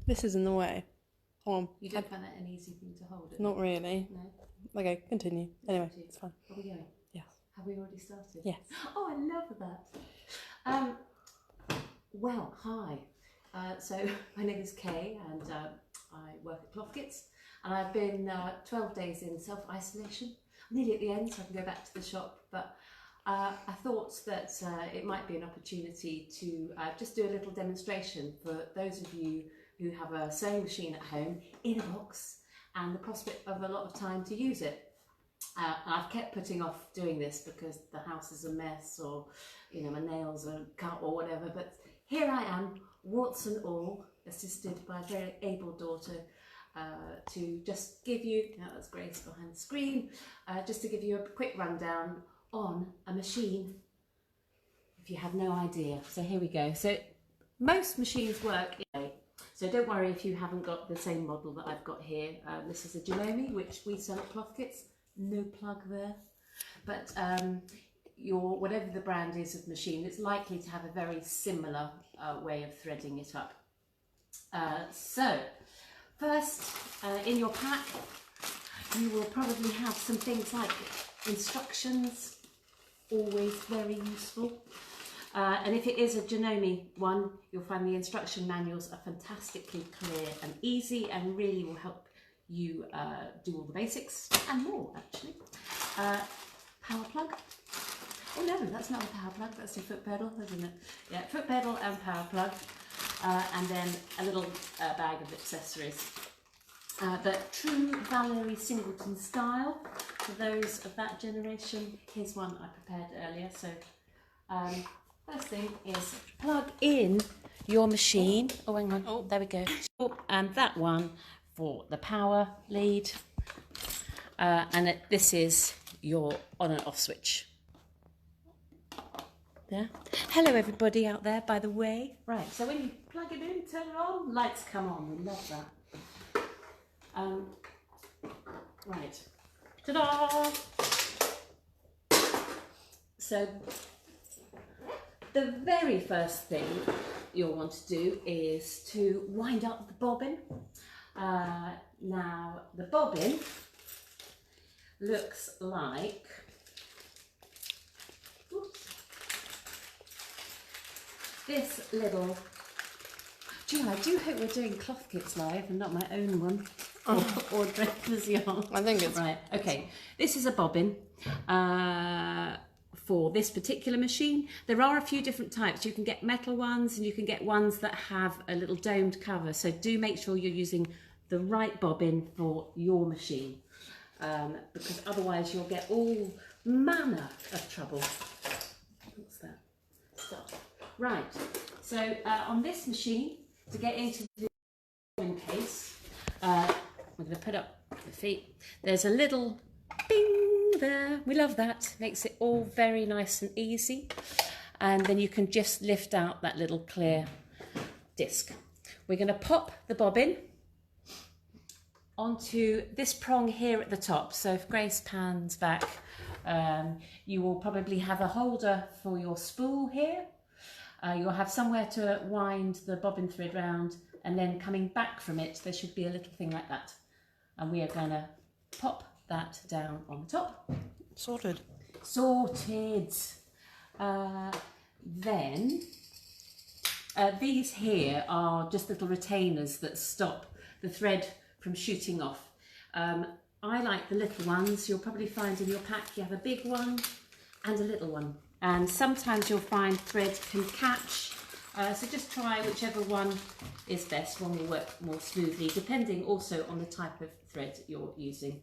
This is in the way. Hold on. You don't find that an easy thing to hold? Not really. No. Okay, continue. Anyway, it's fine. Are we going? Yes. Have we already started? Yes. Oh, I love that. Well, hi. So my name is Kay, and I work at Clothkits, and I've been 12 days in self-isolation. I'm nearly at the end, so I can go back to the shop, but I thought that it might be an opportunity to just do a little demonstration for those of you who have a sewing machine at home in a box and the prospect of a lot of time to use it. I've kept putting off doing this because the house is a mess, or you know, my nails are cut or whatever, but here I am, warts and all, assisted by a very able daughter, to just give you, now that's Grace behind the screen, just to give you a quick rundown on a machine if you have no idea. So here we go. So most machines work in a, so don't worry if you haven't got the same model that I've got here. This is a Janome, which we sell at Clothkits. No plug there, but your whatever the brand is of machine, it's likely to have a very similar way of threading it up. So first, in your pack, you will probably have some things like instructions, always very useful. And if it is a Janome one, you'll find the instruction manuals are fantastically clear and easy, and really will help you do all the basics and more, actually. Power plug. Oh no, that's not a power plug, that's a foot pedal, isn't it? Yeah, foot pedal and power plug. And then a little bag of accessories. The true Valerie Singleton style, for those of that generation. Here's one I prepared earlier. So first thing is plug in your machine. Oh, hang on. Oh, there we go. And that one for the power lead. And this is your on and off switch. Yeah. Hello everybody out there, by the way. Right, so when you plug it in, turn it on, lights come on. We love that. Right. Ta-da! So the very first thing you'll want to do is to wind up the bobbin. Now the bobbin looks like, oops, this little, do you know, I do hope we're doing Clothkits live and not my own one, or Draper's Yarn. I think it's right. Okay, this is a bobbin for this particular machine. There are a few different types. You can get metal ones and you can get ones that have a little domed cover. So do make sure you're using the right bobbin for your machine, because otherwise you'll get all manner of trouble. What's that? Stop. Right, so on this machine, to get into the case, we're going to put up the feet. There's a little bing there. We love that. Makes it all very nice and easy. And then you can just lift out that little clear disc. We're going to pop the bobbin onto this prong here at the top. So if Grace pans back, you will probably have a holder for your spool here. You'll have somewhere to wind the bobbin thread round, and then coming back from it, there should be a little thing like that. And we are going to pop that down on the top. sorted. Sorted. Then these here are just little retainers that stop the thread from shooting off. I like the little ones. You'll probably find in your pack you have a big one and a little one. And sometimes you'll find thread can catch. So just try whichever one is best. One will work more smoothly, depending also on the type of thread you're using.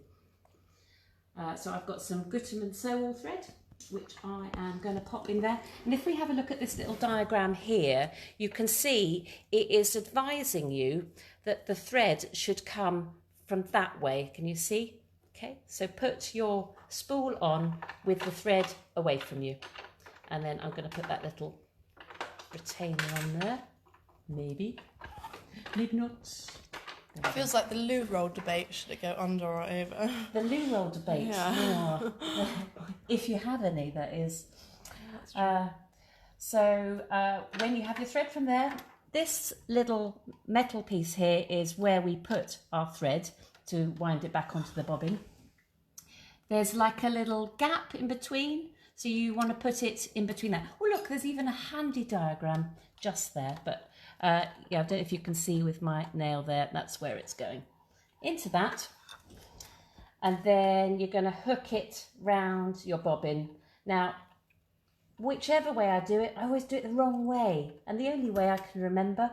So I've got some Gutermann sew-all thread, which I am going to pop in there. And if we have a look at this little diagram here, you can see it is advising you that the thread should come from that way. Can you see? Okay, so put your spool on with the thread away from you. And then I'm going to put that little retainer on there. Maybe. Maybe not. It feels like the loo roll debate. Should it go under or over? The loo roll debate. Yeah. Oh. If you have any, that is. So when you have your thread from there, this little metal piece here is where we put our thread to wind it back onto the bobbin. There's like a little gap in between, so you want to put it in between that. Oh look, there's even a handy diagram just there, but yeah, I don't know if you can see with my nail there, that's where it's going. Into that, and then you're going to hook it round your bobbin. Now, whichever way I do it, I always do it the wrong way, and the only way I can remember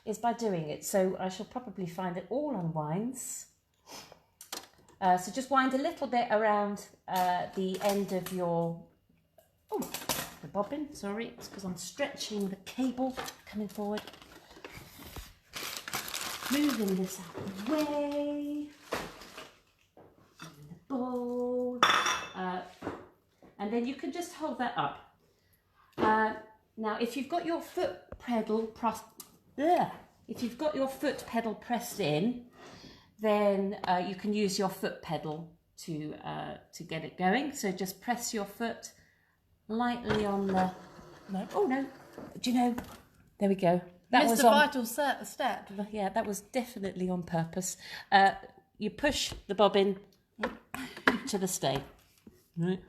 is by doing it, so I shall probably find it all unwinds. So just wind a little bit around the end of your, the bobbin, sorry, it's because I'm stretching the cable coming forward. Moving this out of the way, in the bowl, and then you can just hold that up. Now, if you've got your foot pedal pressed in, then you can use your foot pedal to get it going. So just press your foot lightly on the. No. Oh no! Do you know? There we go. That was a vital step. Yeah, that was definitely on purpose. You push the bobbin to the stay, right?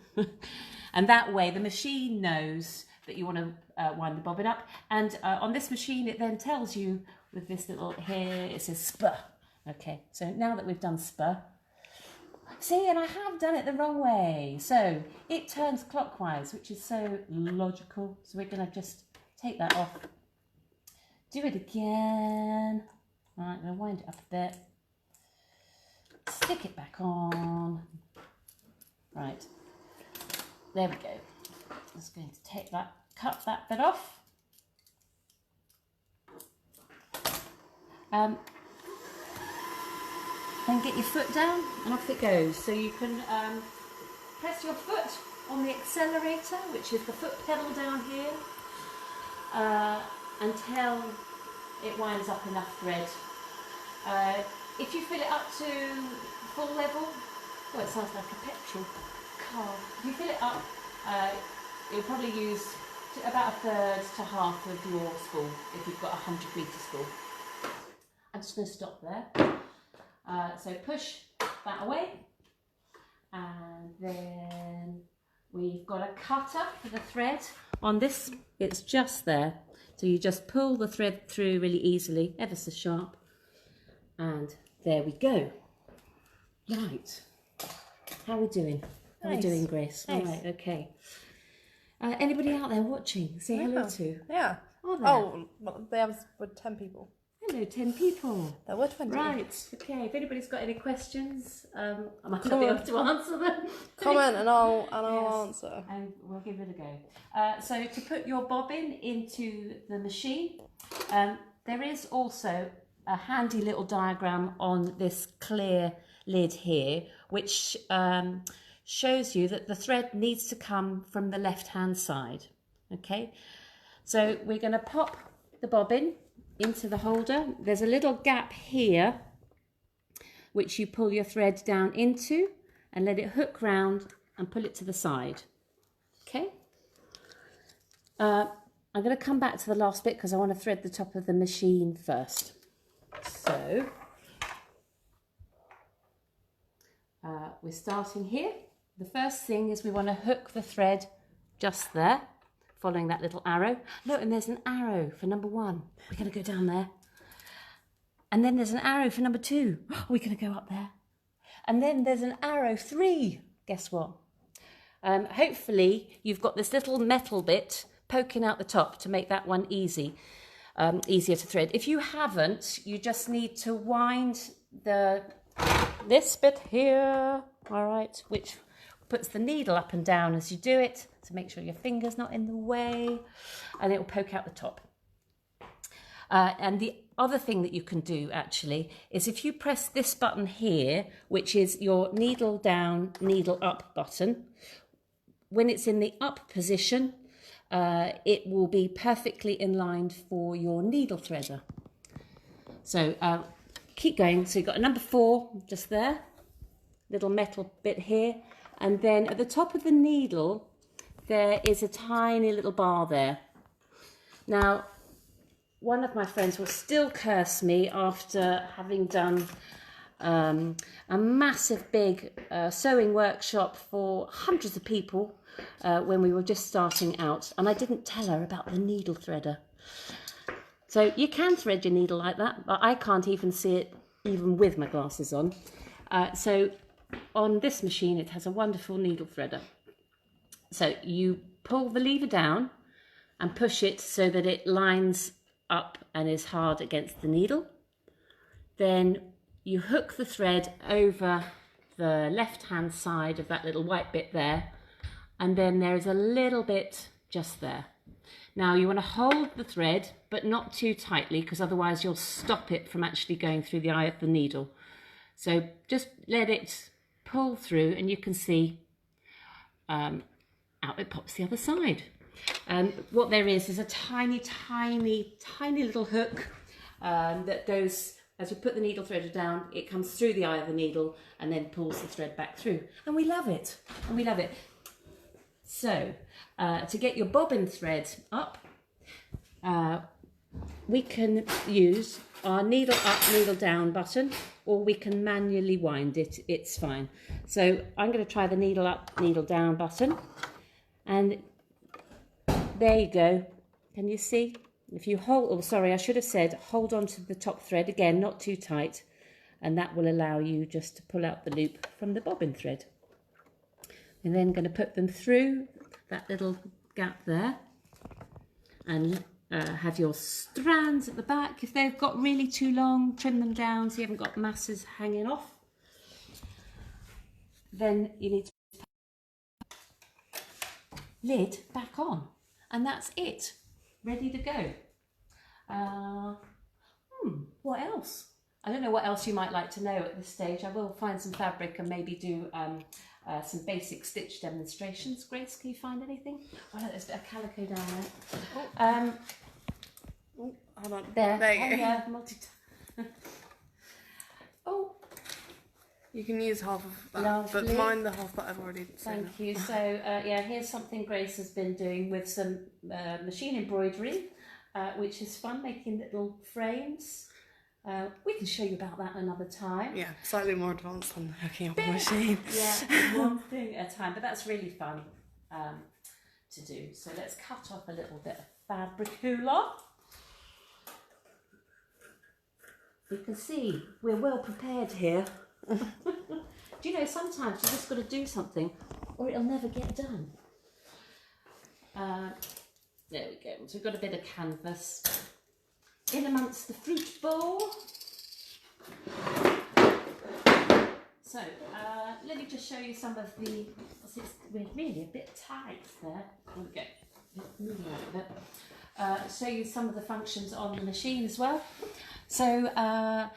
And that way the machine knows that you want to wind the bobbin up. And on this machine, it then tells you with this little here, it says spur. Okay, so now that we've done spur, see, and I have done it the wrong way. So it turns clockwise, which is so logical. So we're going to just take that off. Do it again. All right, I'm going to wind it up a bit. Stick it back on. Right, there we go. Just going to take that, cut that bit off. Then get your foot down and off it goes. So you can press your foot on the accelerator, which is the foot pedal down here, until it winds up enough thread. If you fill it up to full level, oh, it sounds like a petrol car. If you fill it up, you'll probably use about a third to half of your spool if you've got a 100-metre spool. I'm just going to stop there. So push that away, and then we've got a cutter for the thread. On this, it's just there. So you just pull the thread through really easily, ever so sharp, and there we go. Right. How are we doing? How are we doing, Grace? Nice. All right, okay. Anybody out there watching? Say hello to. Yeah. Are there? Oh, well, there were 10 people. Hello, 10 people. There were 20. Right, okay. If anybody's got any questions, I might not be able to answer them. Comment and I'll Yes, answer. and we'll give it a go. So to put your bobbin into the machine, there is also a handy little diagram on this clear lid here, which shows you that the thread needs to come from the left-hand side. Okay, so we're going to pop the bobbin into the holder. There's a little gap here which you pull your thread down into and let it hook round and pull it to the side. Okay, I'm going to come back to the last bit because I want to thread the top of the machine first. So we're starting here. The first thing is we want to hook the thread just there, following that little arrow. Look, and there's an arrow for number 1. We're going to go down there. And then there's an arrow for number 2. We're going to go up there. And then there's an arrow 3. Guess what? Hopefully you've got this little metal bit poking out the top to make that one easier to thread. If you haven't, you just need to wind this bit here, all right, which puts the needle up and down as you do it, to make sure your finger's not in the way, and it will poke out the top. And the other thing that you can do actually is if you press this button here, which is your needle down, needle up button, when it's in the up position, it will be perfectly in line for your needle threader. So keep going. So you've got a number 4 just there, little metal bit here, and then at the top of the needle there is a tiny little bar there. Now one of my friends will still curse me after having done a massive big sewing workshop for hundreds of people when we were just starting out, and I didn't tell her about the needle threader. So you can thread your needle like that, but I can't even see it even with my glasses on. So on this machine it has a wonderful needle threader. So you pull the lever down and push it so that it lines up and is hard against the needle. Then you hook the thread over the left hand side of that little white bit there, and then there is a little bit just there. Now you want to hold the thread but not too tightly, because otherwise you'll stop it from actually going through the eye of the needle. So just let it pull through and you can see out it pops the other side. And what there is a tiny little hook that goes, as you put the needle threader down, it comes through the eye of the needle and then pulls the thread back through. And we love it, and we love it. So to get your bobbin thread up, we can use our needle up, needle down button, or we can manually wind it, it's fine. So I'm going to try the needle up, needle down button, and there you go. Can you see? If you hold, oh sorry, I should have said hold on to the top thread, again not too tight, and that will allow you just to pull out the loop from the bobbin thread. And then going to put them through that little gap there, and have your strands at the back. If they've got really too long, trim them down so you haven't got masses hanging off. Then you need to put the lid back on, and that's it, ready to go. What else? I don't know what else you might like to know at this stage. I will find some fabric and maybe do some basic stitch demonstrations. Grace, can you find anything? Oh, no, there's a bit of calico down there. Hold on. There you go. Oh, You can use half of that, Lovely. but mine the half that I've already sewn. thank you. So yeah, here's something Grace has been doing with some machine embroidery, which is fun, making little frames. We can show you about that another time. Yeah, slightly more advanced than hooking up a machine. Yeah, one thing at a time, but that's really fun to do. So let's cut off a little bit of fabric hula. You can see we're well prepared here. Do you know, sometimes you just got to do something or it'll never get done. There we go. So we've got a bit of canvas in amongst the fruit bowl. So let me just show you some of the, we're really a bit tight there. Okay, moving out of it. Show you some of the functions on the machine as well. So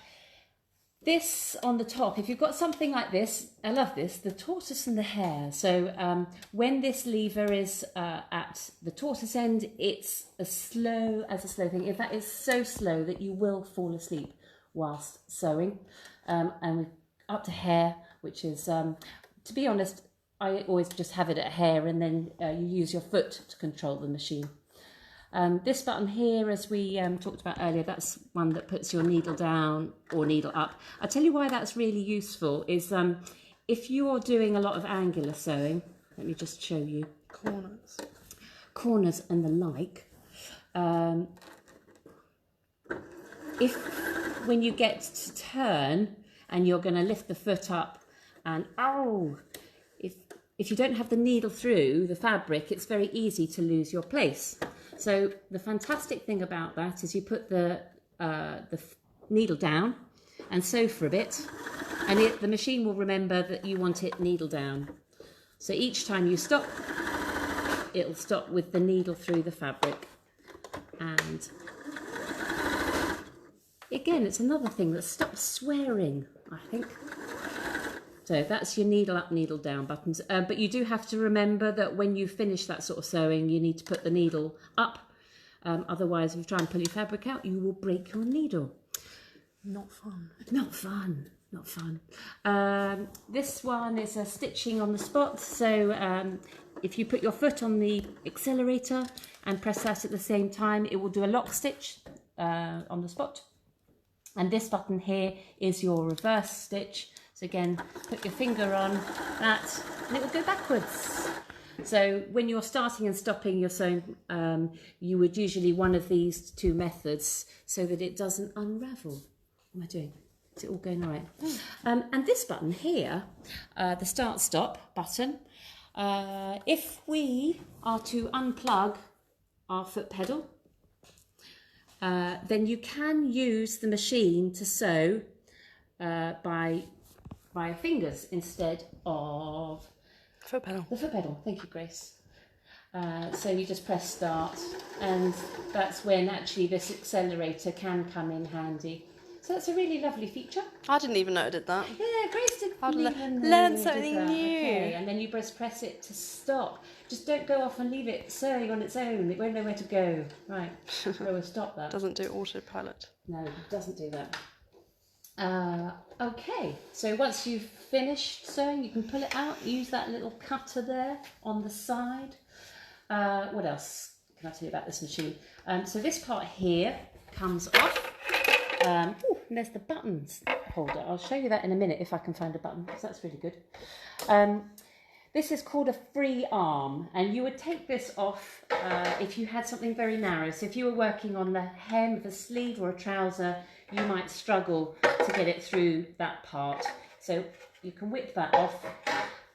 this on the top, if you've got something like this, I love this, the tortoise and the hare. So when this lever is at the tortoise end, it's as slow as a slow thing. In fact, it's so slow that you will fall asleep whilst sewing. And we're up to hare, which is, to be honest, I always just have it at hare, and then you use your foot to control the machine. This button here, as we talked about earlier, that's one that puts your needle down or needle up. I'll tell you why that's really useful is if you're doing a lot of angular sewing, let me just show you. Corners and the like. If when you get to turn and you're going to lift the foot up and if you don't have the needle through the fabric, it's very easy to lose your place. So the fantastic thing about that is you put the needle down and sew for a bit, and the machine will remember that you want it needle down. So each time you stop, it'll stop with the needle through the fabric. And again, it's another thing that stops swearing, I think. So that's your needle up, needle down buttons. But you do have to remember that when you finish that sort of sewing, you need to put the needle up. Otherwise, if you try and pull your fabric out, you will break your needle. Not fun. Not fun. Not fun. This one is a stitching on the spot. So if you put your foot on the accelerator and press that at the same time, it will do a lock stitch. on the spot. And this button here is your reverse stitch. So again, put your finger on that and it will go backwards. So when you're starting and stopping your sewing, you would usually one of these two methods so that it doesn't unravel. What am I doing? Is it all going all right? And this button here, the start stop button, if we are to unplug our foot pedal, then you can use the machine to sew by your fingers instead of Foot pedal. the foot pedal. Thank you, Grace. So you just press start, and that's when actually this accelerator can come in handy. So that's a really lovely feature. I didn't even know it did that. Yeah, Grace didn't I've even know learned it did something that. new. Okay, and then you just press it to stop. Just don't go off and leave it sewing on its own. It won't know where to go. Right, so we'll stop that. Doesn't do autopilot. No, it doesn't do that. Okay, so once you've finished sewing, you can pull it out, use that little cutter there on the side. What else can I tell you about this machine? So this part here comes off. And there's the buttons holder. I'll show you that in a minute if I can find a button, because that's really good. This is called a free arm, and you would take this off if you had something very narrow. So if you were working on the hem of a sleeve or a trouser, you might struggle to get it through that part. So you can whip that off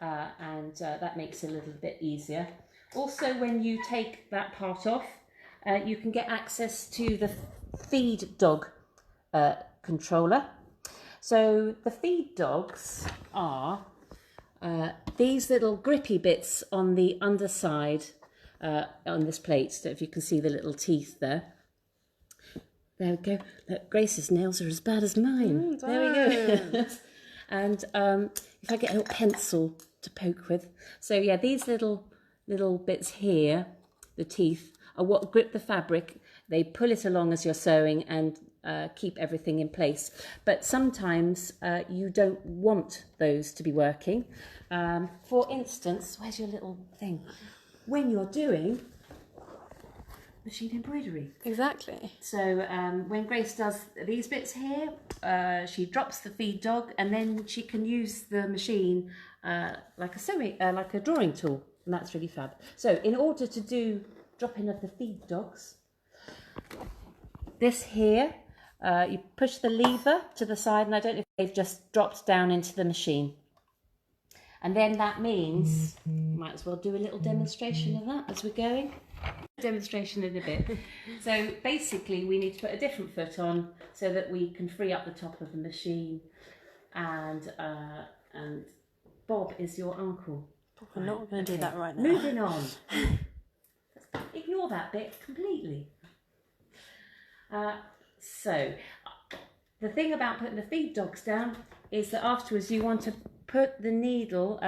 and that makes it a little bit easier. Also, when you take that part off, you can get access to the feed dog controller. So the feed dogs are these little grippy bits on the underside on this plate. So if you can see the little teeth there. There we go. Look, Grace's nails are as bad as mine. There we go. And if I get a little pencil to poke with. So yeah, these little bits here, the teeth, are what grip the fabric. They pull it along as you're sewing and keep everything in place. But sometimes you don't want those to be working. For instance, where's your little thing? When you're doing machine embroidery. Exactly. So when Grace does these bits here, she drops the feed dog and then she can use the machine like a drawing tool, and that's really fab. So in order to do dropping of the feed dogs, this here, you push the lever to the side, and I don't know if they've just dropped down into the machine. And then that means, might as well do a little demonstration of that as we're going. Demonstration in a bit. So basically we need to put a different foot on so that we can free up the top of the machine. And Bob is your uncle. We're not going to do that right now. Moving on. Ignore that bit completely. So the thing about putting the feed dogs down is that afterwards you want to put the needle,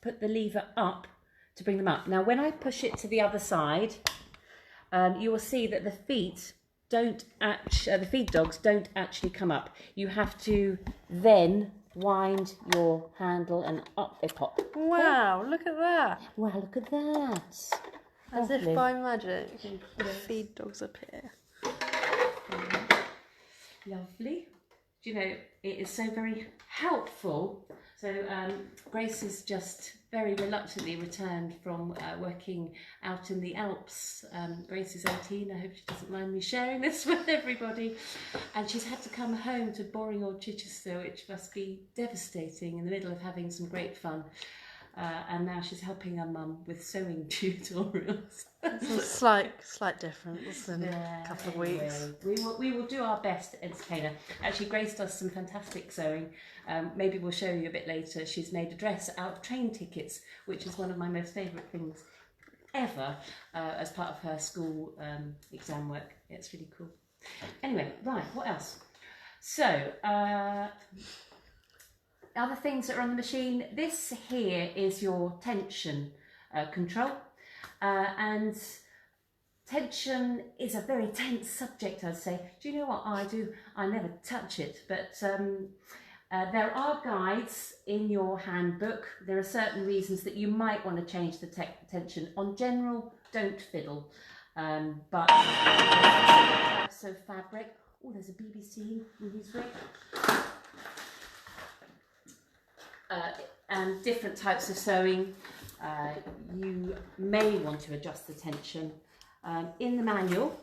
put the lever up to bring them up. Now when I push it to the other side, you will see that the feet the feed dogs don't actually come up. You have to then wind your handle and up they pop. Wow, look at that. Wow, look at that. As Lovely. if by magic, the feed dogs appear. Lovely. Do you know, it is so very helpful. So Grace has just very reluctantly returned from working out in the Alps. Grace is 18, I hope she doesn't mind me sharing this with everybody. And she's had to come home to boring old Chichester, which must be devastating in the middle of having some great fun. And now she's helping her mum with sewing tutorials. It's a slight difference in a couple of weeks. We will do our best to entertain her. Actually, Grace does some fantastic sewing. Maybe we'll show you a bit later. She's made a dress out of train tickets, which is one of my most favourite things ever as part of her school exam work. It's really cool. Anyway, right, what else? So, other things that are on the machine. This here is your tension control. And tension is a very tense subject, I'd say. Do you know what I do? I never touch it, but there are guides in your handbook. There are certain reasons that you might want to change the tension. On general, don't fiddle. but different types of fabric. Oh, there's a BBC movies rig. And different types of sewing. You may want to adjust the tension. In the manual,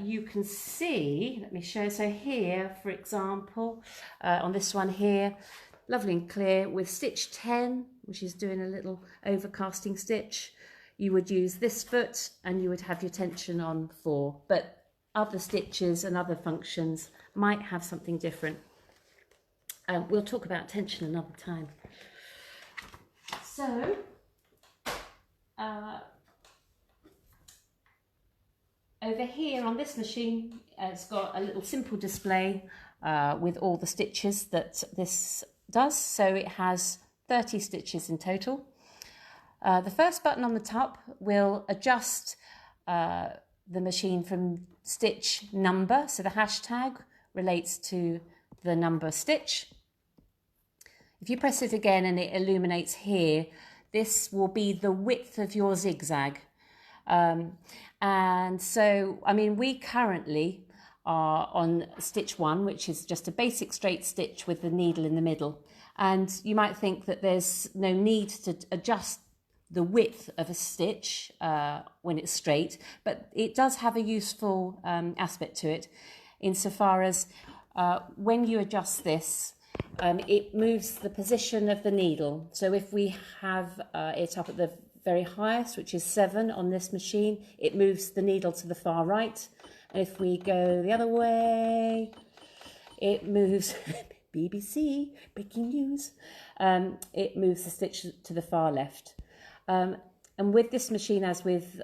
you can see, let me show, so here, for example, on this one here, lovely and clear, with stitch 10, which is doing a little overcasting stitch, you would use this foot and you would have your tension on 4, but other stitches and other functions might have something different. We'll talk about tension another time. So, over here on this machine, it's got a little simple display with all the stitches that this does. So it has 30 stitches in total. The first button on the top will adjust the machine from stitch number. So the hashtag relates to the number stitch. If you press it again and it illuminates here, this will be the width of your zigzag. And so, I mean, we currently are on stitch 1, which is just a basic straight stitch with the needle in the middle. And you might think that there's no need to adjust the width of a stitch when it's straight, but it does have a useful aspect to it insofar as when you adjust this, it moves the position of the needle. So if we have it up at the very highest, which is 7 on this machine, it moves the needle to the far right. And if we go the other way, it moves, BBC, breaking news, it moves the stitch to the far left. And with this machine, as with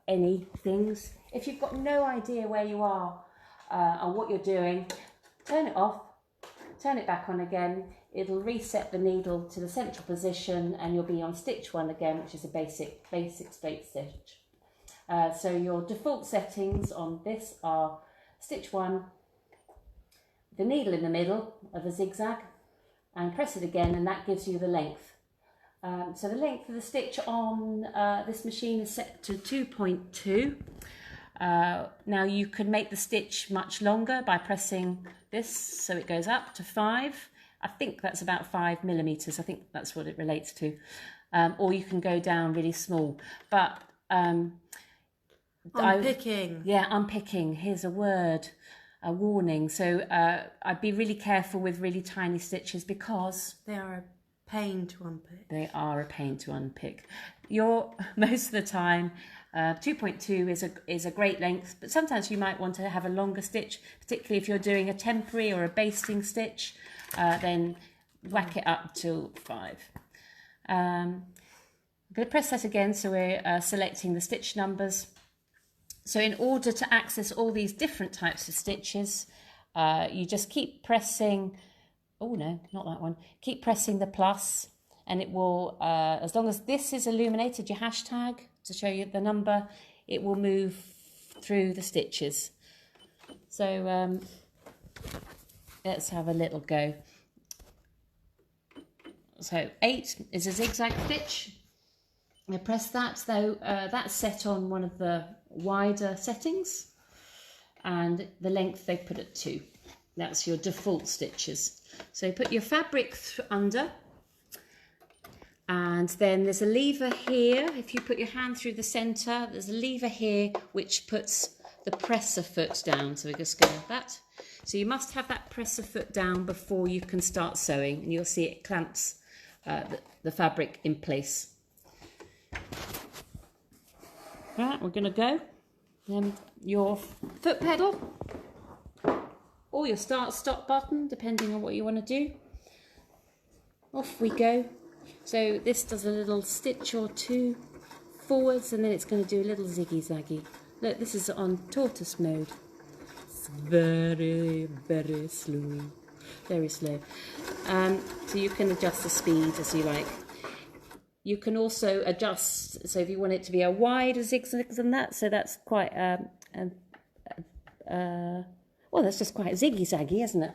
any things, if you've got no idea where you are and what you're doing, turn it off, turn it back on again. It'll reset the needle to the central position and you'll be on stitch 1 again, which is a basic straight stitch. So your default settings on this are stitch 1, the needle in the middle of a zigzag, and press it again and that gives you the length. So the length of the stitch on this machine is set to 2.2. Now you can make the stitch much longer by pressing this so it goes up to 5. I think that's about 5 millimeters. I think that's what it relates to. Or you can go down really small. But unpicking. Unpicking. Here's a word, a warning. So I'd be really careful with really tiny stitches because they are a pain to unpick. They are a pain to unpick. Most of the time, 2.2 is a great length, but sometimes you might want to have a longer stitch, particularly if you're doing a temporary or a basting stitch. Then whack it up to 5. I'm going to press that again, so we're selecting the stitch numbers. So in order to access all these different types of stitches, you just keep pressing, oh no, not that one, keep pressing the plus, and it will, as long as this is illuminated, your hashtag, to show you the number, it will move through the stitches. So let's have a little go. So 8 is a zigzag stitch. I press that, though that's set on one of the wider settings, and the length they put at 2. That's your default stitches. So put your fabric under, and then there's a lever here. If you put your hand through the centre, there's a lever here which puts the presser foot down. So we're just going like that. So you must have that presser foot down before you can start sewing, and you'll see it clamps the fabric in place. Right, we're going to go. Then your foot pedal or your start-stop button, depending on what you want to do. Off we go. So this does a little stitch or 2 forwards, and then it's going to do a little ziggy-zaggy. Look, this is on tortoise mode. It's very, very slow. Very slow. So you can adjust the speed as you like. You can also adjust, so if you want it to be a wider zigzag than that, so that's quite, well, that's just quite ziggy-zaggy, isn't it?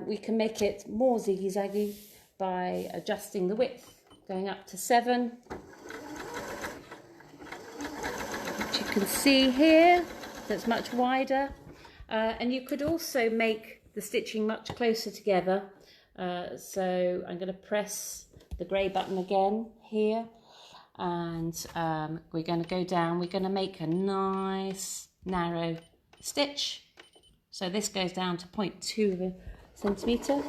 We can make it more ziggy-zaggy by adjusting the width, going up to 7. which you can see here, that's much wider. And you could also make the stitching much closer together. So I'm going to press the grey button again here, and we're going to go down. We're going to make a nice narrow stitch. So this goes down to 0.2 of a centimetre.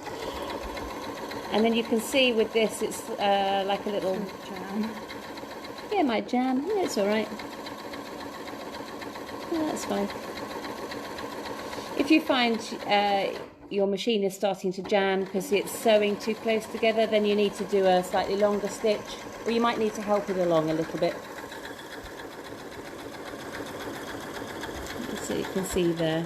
And then you can see with this, it's like a little jam. Yeah, it might jam. Yeah, it's all right. Yeah, that's fine. If you find your machine is starting to jam because it's sewing too close together, then you need to do a slightly longer stitch, or you might need to help it along a little bit. So you can see there,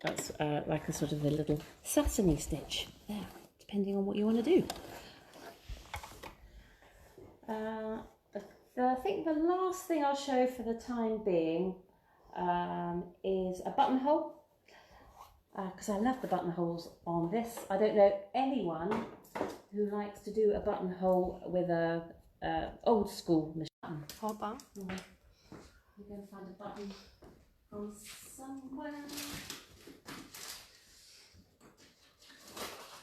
that's like a sort of a little satiny stitch there, depending on what you want to do. I think the last thing I'll show for the time being is a buttonhole, because I love the buttonholes on this. I don't know anyone who likes to do a buttonhole with a old school machine. Hold on. I'm going to find a button from somewhere.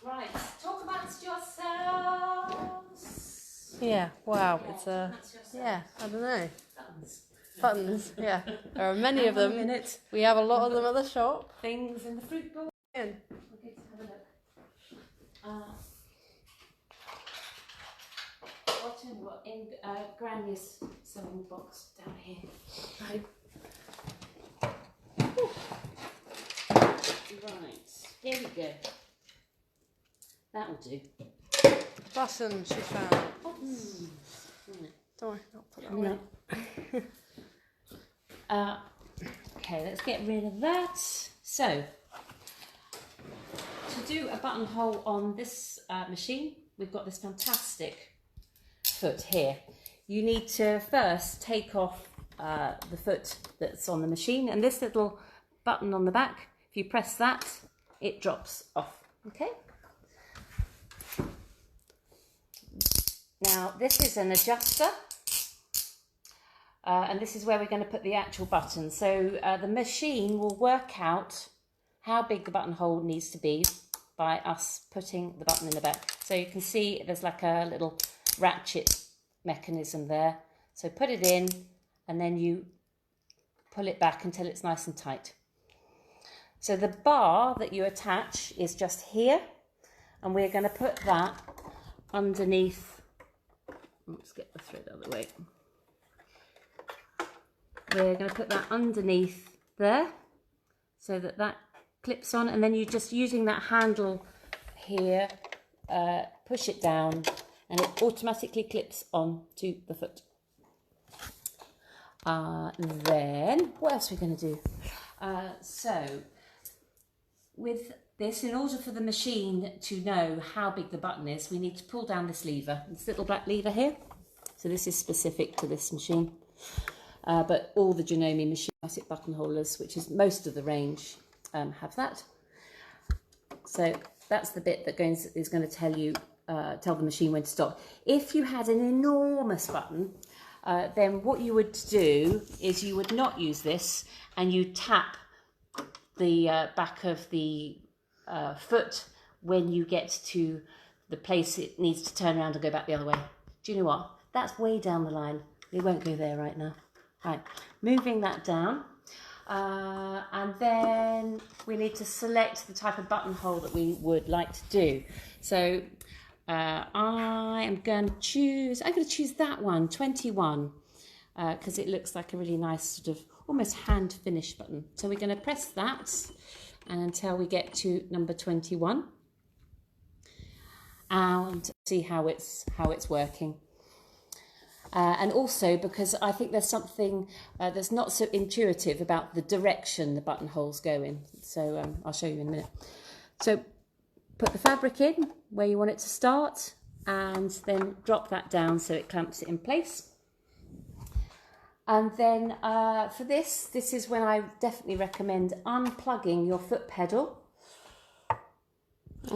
Right, talk amongst yourselves. Yeah, wow, Yeah, it's a, amongst yourselves. yeah, I don't know. Buttons. Buttons, yeah. There are many of Hang on a them. minute. We have a lot of them at the shop. Things in the fruit bowl. In. Okay, let's have a look. I'll tell you what, in Granny's sewing box down here. Right. Right, here we go. That'll do. Buttons she found. Buttons. Right. Don't worry, I'll put that away. No. Okay, let's get rid of that. So, to do a buttonhole on this machine, we've got this fantastic foot here. You need to first take off the foot that's on the machine, and this little button on the back, if you press that, it drops off. Okay? Now, this is an adjuster. And this is where we're going to put the actual button. So the machine will work out how big the buttonhole needs to be by us putting the button in the back. So you can see there's like a little ratchet mechanism there. So put it in and then you pull it back until it's nice and tight. So the bar that you attach is just here, and we're going to put that underneath. Let's get the thread out of the way. We're going to put that underneath there so that that clips on, and then you're just using that handle here, push it down, and it automatically clips on to the foot. Then what else are we going to do? So with this, in order for the machine to know how big the button is, we need to pull down this lever, this little black lever here. So this is specific to this machine. But all the Janome machine automatic buttonholers, which is most of the range, have that. So that's the bit that is going to tell the machine when to stop. If you had an enormous button, then what you would do is you would not use this, and you tap the back of the foot when you get to the place it needs to turn around and go back the other way. Do you know what? That's way down the line. We won't go there right now. Right, moving that down, and then we need to select the type of buttonhole that we would like to do. So I'm going to choose that one, 21, because it looks like a really nice sort of almost hand finished button. So we're going to press that until we get to number 21 and see how it's working. And also because I think there's something that's not so intuitive about the direction the buttonholes go in. So I'll show you in a minute. So put the fabric in where you want it to start, and then drop that down so it clamps it in place. And then for this is when I definitely recommend unplugging your foot pedal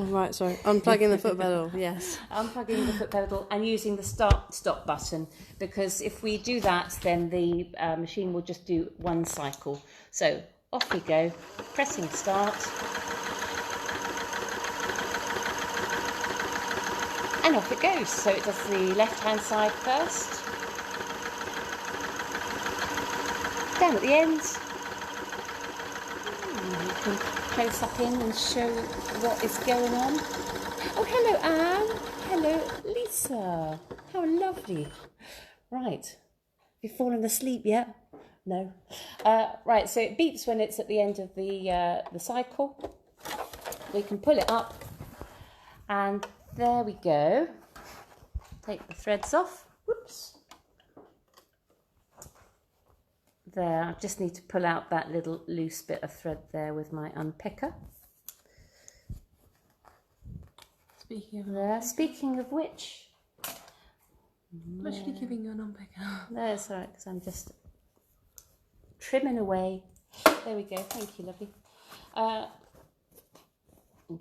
Oh, right, sorry. Unplugging the foot pedal, yes. Unplugging the foot pedal and using the start-stop button, because if we do that, then the machine will just do one cycle. So off we go, pressing start. And off it goes. So it does the left-hand side first. Down at the end. You can close up in and show what is going on. Oh, hello, Anne. Hello, Lisa. How lovely. Right. Have you fallen asleep yet? No. Right, so it beeps when it's at the end of the cycle. We can pull it up, and there we go. Take the threads off. Whoops. There, I just need to pull out that little loose bit of thread there with my unpicker. Speaking of which, I'm actually giving you an unpicker. That's all right, because I'm just trimming away. There we go. Thank you, lovely. And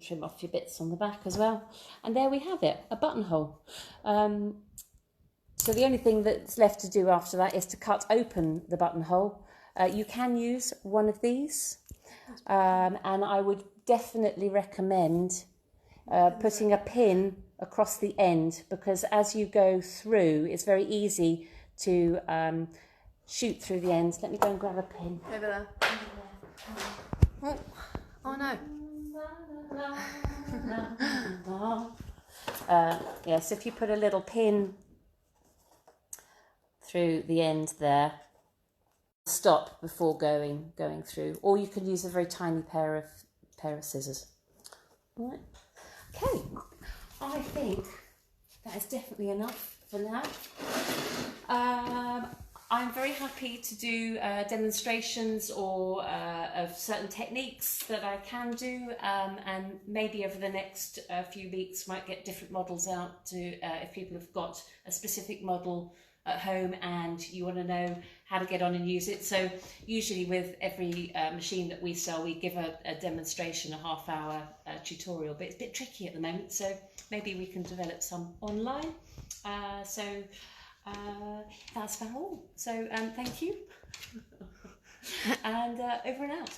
trim off your bits on the back as well. And there we have it, a buttonhole. So the only thing that's left to do after that is to cut open the buttonhole. You can use one of these, and I would definitely recommend putting a pin across the end, because as you go through, it's very easy to shoot through the ends. Let me go and grab a pin. Over there. Oh no. Yes, if you put a little pin through the end there, stop before going through, or you can use a very tiny pair of scissors. All right. Okay, I think that is definitely enough for now. I'm very happy to do demonstrations or of certain techniques that I can do, and maybe over the next few weeks might get different models out to if people have got a specific model at home and you want to know how to get on and use it. So usually with every machine that we sell, we give a demonstration, a half-hour tutorial, but it's a bit tricky at the moment, so maybe we can develop some online. That's about all. So thank you. And over and out.